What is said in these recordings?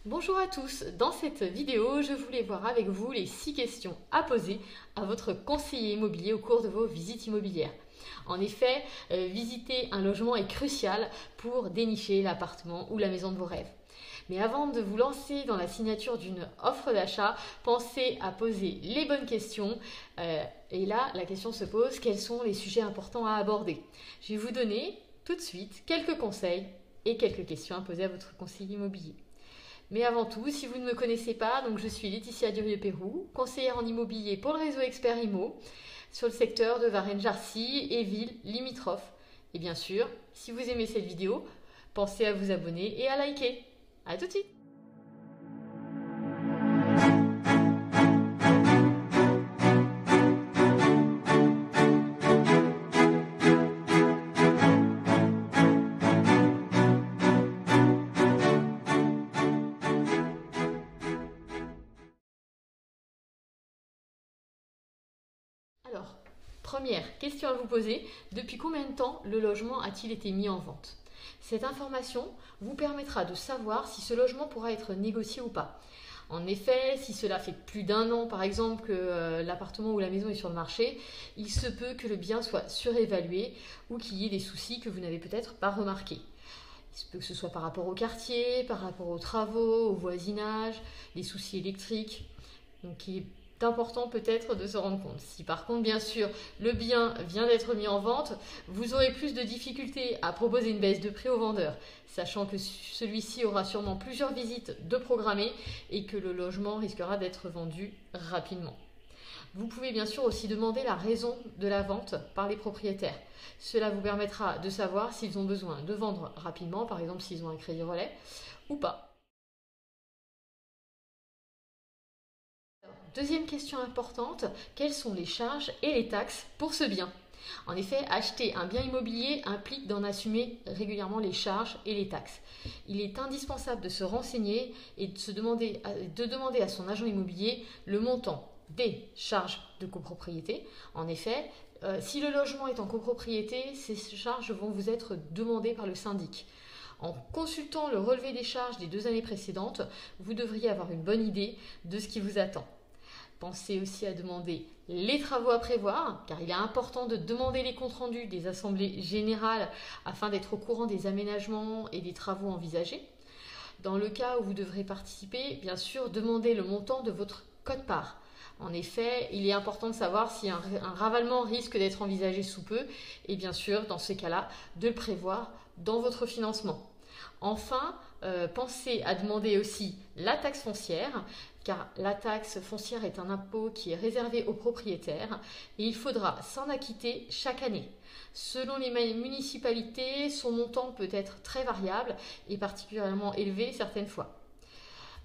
Bonjour à tous, dans cette vidéo, je voulais voir avec vous les 6 questions à poser à votre conseiller immobilier au cours de vos visites immobilières. En effet, visiter un logement est crucial pour dénicher l'appartement ou la maison de vos rêves. Mais avant de vous lancer dans la signature d'une offre d'achat, pensez à poser les bonnes questions. Et là, la question se pose, quels sont les sujets importants à aborder? Je vais vous donner tout de suite quelques conseils et quelques questions à poser à votre conseiller immobilier. Mais avant tout, si vous ne me connaissez pas, donc je suis Laetitia Durieux-Pérou, conseillère en immobilier pour le réseau Expert Immo, sur le secteur de Varennes-Jarcy et villes limitrophes. Et bien sûr, si vous aimez cette vidéo, pensez à vous abonner et à liker. A tout de suite! Alors, première question à vous poser, depuis combien de temps le logement a-t-il été mis en vente? Cette information vous permettra de savoir si ce logement pourra être négocié ou pas. En effet, si cela fait plus d'un an par exemple que l'appartement ou la maison est sur le marché, il se peut que le bien soit surévalué ou qu'il y ait des soucis que vous n'avez peut-être pas remarqués. Il se peut que ce soit par rapport au quartier, par rapport aux travaux, au voisinage, des soucis électriques. Donc il est important peut-être de se rendre compte. Si par contre, bien sûr, le bien vient d'être mis en vente, vous aurez plus de difficultés à proposer une baisse de prix au vendeur, sachant que celui-ci aura sûrement plusieurs visites de programmées et que le logement risquera d'être vendu rapidement. Vous pouvez bien sûr aussi demander la raison de la vente par les propriétaires. Cela vous permettra de savoir s'ils ont besoin de vendre rapidement, par exemple s'ils ont un crédit relais, ou pas. Deuxième question importante, quelles sont les charges et les taxes pour ce bien? En effet, acheter un bien immobilier implique d'en assumer régulièrement les charges et les taxes. Il est indispensable de se renseigner et de demander à son agent immobilier le montant des charges de copropriété. En effet, si le logement est en copropriété, ces charges vont vous être demandées par le syndic. En consultant le relevé des charges des 2 années précédentes, vous devriez avoir une bonne idée de ce qui vous attend. Pensez aussi à demander les travaux à prévoir, car il est important de demander les comptes rendus des assemblées générales afin d'être au courant des aménagements et des travaux envisagés. Dans le cas où vous devrez participer, bien sûr, demandez le montant de votre quote-part. En effet, il est important de savoir si un ravalement risque d'être envisagé sous peu et bien sûr, dans ce cas-là, de le prévoir dans votre financement. Enfin, pensez à demander aussi la taxe foncière, car la taxe foncière est un impôt qui est réservé aux propriétaires et il faudra s'en acquitter chaque année. Selon les municipalités, son montant peut être très variable et particulièrement élevé certaines fois.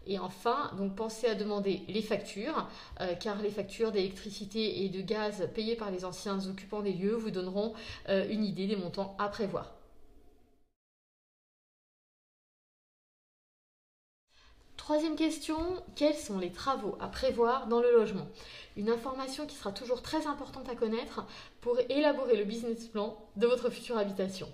Et enfin, donc pensez à demander les factures, car les factures d'électricité et de gaz payées par les anciens occupants des lieux vous donneront une idée des montants à prévoir. Troisième question, quels sont les travaux à prévoir dans le logement? Une information qui sera toujours très importante à connaître pour élaborer le business plan de votre future habitation.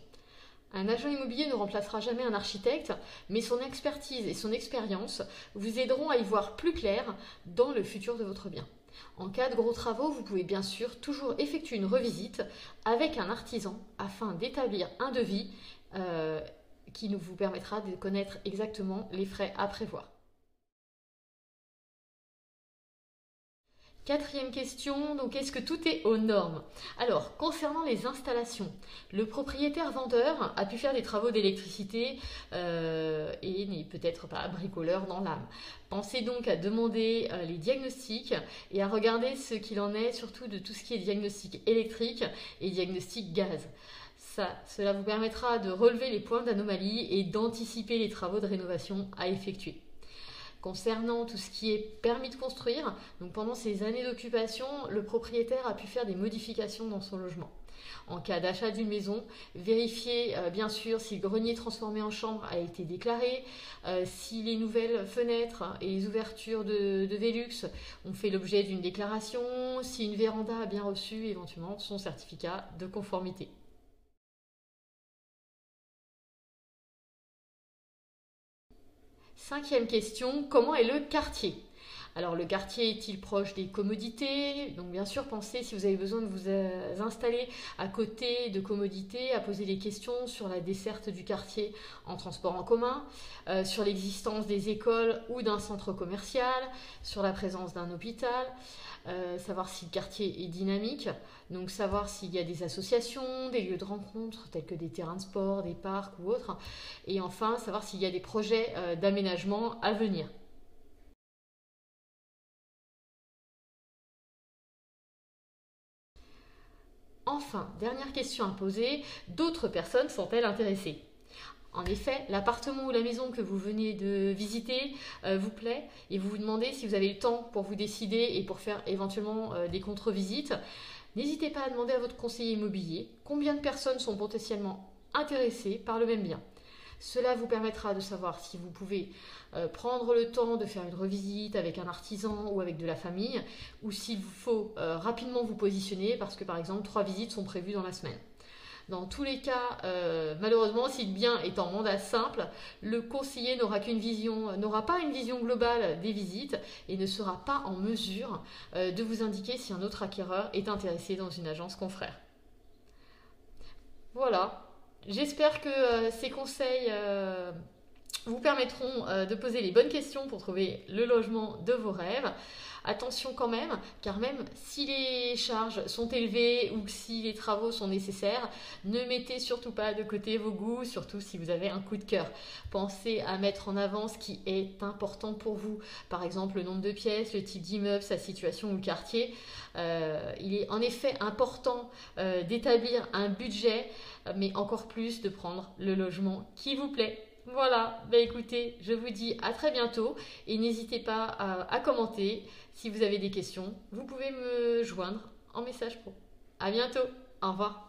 Un agent immobilier ne remplacera jamais un architecte, mais son expertise et son expérience vous aideront à y voir plus clair dans le futur de votre bien. En cas de gros travaux, vous pouvez bien sûr toujours effectuer une revisite avec un artisan afin d'établir un devis qui vous permettra de connaître exactement les frais à prévoir. Quatrième question, donc est-ce que tout est aux normes? Alors, concernant les installations, le propriétaire vendeur a pu faire des travaux d'électricité et n'est peut-être pas bricoleur dans l'âme. Pensez donc à demander les diagnostics et à regarder ce qu'il en est, surtout de tout ce qui est diagnostic électrique et diagnostic gaz. Cela vous permettra de relever les points d'anomalie et d'anticiper les travaux de rénovation à effectuer. Concernant tout ce qui est permis de construire, donc pendant ces années d'occupation, le propriétaire a pu faire des modifications dans son logement. En cas d'achat d'une maison, vérifiez bien sûr si le grenier transformé en chambre a été déclaré, si les nouvelles fenêtres et les ouvertures de Velux ont fait l'objet d'une déclaration, si une véranda a bien reçu éventuellement son certificat de conformité. 5e question, comment est le quartier? Alors le quartier est-il proche des commodités? Donc bien sûr, pensez si vous avez besoin de vous installer à côté de commodités, à poser des questions sur la desserte du quartier en transport en commun, sur l'existence des écoles ou d'un centre commercial, sur la présence d'un hôpital, savoir si le quartier est dynamique, donc savoir s'il y a des associations, des lieux de rencontre tels que des terrains de sport, des parcs ou autres, et enfin savoir s'il y a des projets d'aménagement à venir. Enfin, dernière question à poser, d'autres personnes sont-elles intéressées? En effet, l'appartement ou la maison que vous venez de visiter vous plaît et vous vous demandez si vous avez le temps pour vous décider et pour faire éventuellement des contre-visites. N'hésitez pas à demander à votre conseiller immobilier combien de personnes sont potentiellement intéressées par le même bien. Cela vous permettra de savoir si vous pouvez prendre le temps de faire une revisite avec un artisan ou avec de la famille, ou s'il vous faut rapidement vous positionner parce que par exemple 3 visites sont prévues dans la semaine. Dans tous les cas, malheureusement, si le bien est en mandat simple, le conseiller n'aura pas une vision globale des visites et ne sera pas en mesure de vous indiquer si un autre acquéreur est intéressé dans une agence confrère. Voilà, j'espère que ces conseils vous permettront de poser les bonnes questions pour trouver le logement de vos rêves. Attention quand même, car même si les charges sont élevées ou si les travaux sont nécessaires, ne mettez surtout pas de côté vos goûts, surtout si vous avez un coup de cœur. Pensez à mettre en avant ce qui est important pour vous. Par exemple, le nombre de pièces, le type d'immeuble, sa situation ou le quartier. Il est en effet important d'établir un budget, mais encore plus de prendre le logement qui vous plaît. Voilà, écoutez, je vous dis à très bientôt et n'hésitez pas à commenter. Si vous avez des questions, vous pouvez me joindre en message pro. À bientôt, au revoir.